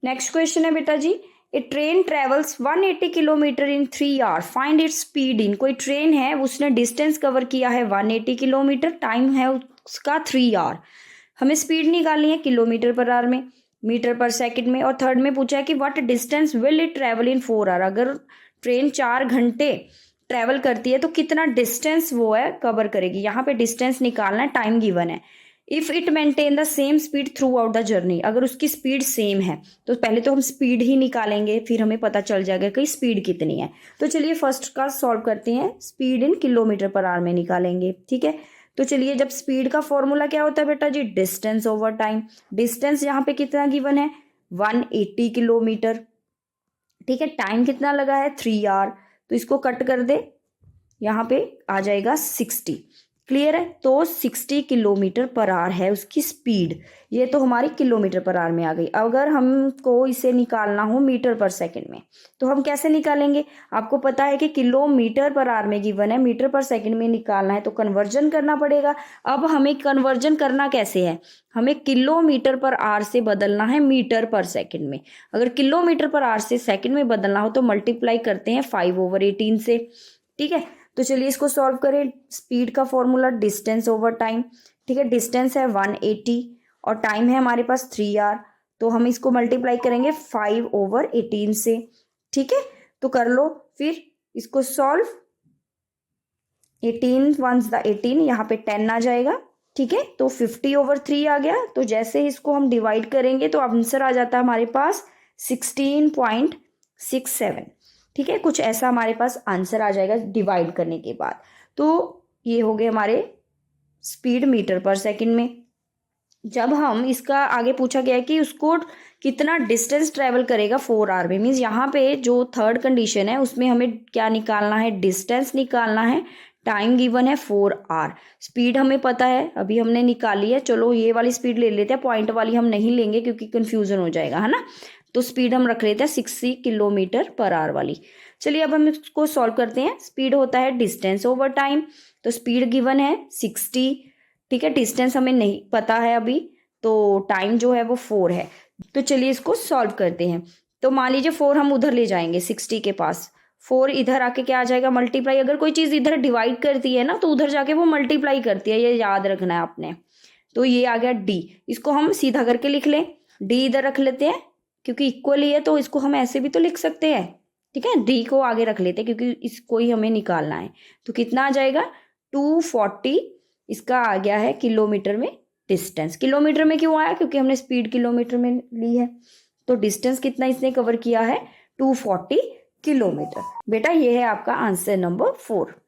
Next question है बेटा जी, a train travels 180 kilometre in 3 hour, find its speed in. कोई ट्रेन है, उसने डिस्टेंस कवर किया है 180 किलोमीटर, टाइम है उसका 3 आवर। हमें स्पीड निकालनी है किलोमीटर पर आवर में, मीटर पर सेकंड में, और थर्ड में पूछा है कि what distance will it travel in 4 hour. अगर ट्रेन 4 घंटे ट्रेवल करती है तो कितना डिस्टेंस वो है कवर करेगी। यहाँ पे डिस्टेंस निकालना है, टाइम गिवन है। If it maintain the same speed through out the journey, अगर उसकी स्पीड सेम है तो पहले तो हम स्पीड ही निकालेंगे, फिर हमें पता चल जाएगा कि स्पीड कितनी है। तो चलिए फर्स्ट का सॉल्व करते हैं, speed in kilometre per hour में निकालेंगे। ठीक है, तो चलिए, जब स्पीड का फॉर्मूला क्या होता है बेटा जी, डिस्टेंस ओवर टाइम। डिस्टेंस यहाँ पे कितना गिवन है, 180 किलोमीटर। ठीक है, टाइम कितना लगा है, 3 आवर। तो इसको कट कर दे, यहाँ पे आ जाएगा 60। क्लियर है, तो 60 किलोमीटर पर आवर है उसकी स्पीड। ये तो हमारी किलोमीटर पर आवर में आ गई। अगर हमको इसे निकालना हो मीटर पर सेकंड में तो हम कैसे निकालेंगे। आपको पता है कि किलोमीटर पर आवर में गिवन है, मीटर पर सेकंड में निकालना है तो कन्वर्जन करना पड़ेगा। अब हमें कन्वर्जन करना कैसे है, हमें किलोमीटर पर आवर से बदलना है मीटर पर सेकंड में। अगर किलोमीटर पर आवर से सेकंड में बदलना हो तो मल्टीप्लाई करते हैं 5/18 से। ठीक है, तो चलिए इसको सॉल्व करें। स्पीड का फॉर्मूला डिस्टेंस ओवर टाइम। ठीक है, डिस्टेंस है 180 और टाइम है हमारे पास 3 आवर, तो हम इसको मल्टीप्लाई करेंगे 5/18 से। ठीक है, तो कर लो फिर इसको सॉल्व। 18 1 18, यहाँ पे 10 आ जाएगा। ठीक है, तो 50/3 आ गया। तो जैसे ही इसको हम डिवाइड करेंगे तो आंसर आ जाता है हमारे पास 16.67। ठीक है, कुछ ऐसा हमारे पास आंसर आ जाएगा डिवाइड करने के बाद। तो ये हो गए हमारे स्पीड मीटर पर सेकंड में। जब हम इसका आगे पूछा गया है कि उसको कितना डिस्टेंस ट्रेवल करेगा 4 आवर में, मीन्स यहाँ पे जो थर्ड कंडीशन है उसमें हमें क्या निकालना है, डिस्टेंस निकालना है। टाइम गिवन है 4 आवर, स्पीड हमें पता है अभी हमने निकाली है। चलो ये वाली स्पीड ले लेते हैं, पॉइंट वाली हम नहीं लेंगे क्योंकि कंफ्यूजन हो जाएगा, है ना। तो स्पीड हम रख लेते हैं 60 किलोमीटर पर आवर वाली। चलिए अब हम इसको सॉल्व करते हैं। स्पीड होता है डिस्टेंस ओवर टाइम, तो स्पीड गिवन है 60। ठीक है, डिस्टेंस हमें नहीं पता है अभी, तो टाइम जो है वो 4 है। तो चलिए इसको सॉल्व करते हैं। तो मान लीजिए 4 हम उधर ले जाएंगे 60 के पास, 4 इधर आके क्या आ जाएगा, मल्टीप्लाई। अगर कोई चीज़ इधर डिवाइड करती है ना तो उधर जाके वो मल्टीप्लाई करती है, ये याद रखना है आपने। तो ये आ गया डी, इसको हम सीधा करके लिख लें। डी इधर रख लेते हैं क्योंकि इक्वली है, तो इसको हम ऐसे भी तो लिख सकते हैं। ठीक है, डी को आगे रख लेते हैं क्योंकि इसको ही हमें निकालना है। तो कितना आ जाएगा, 240 इसका आ गया है किलोमीटर में डिस्टेंस। किलोमीटर में क्यों आया, क्योंकि हमने स्पीड किलोमीटर में ली है। तो डिस्टेंस कितना इसने कवर किया है, 240 किलोमीटर। बेटा ये है आपका आंसर नंबर 4।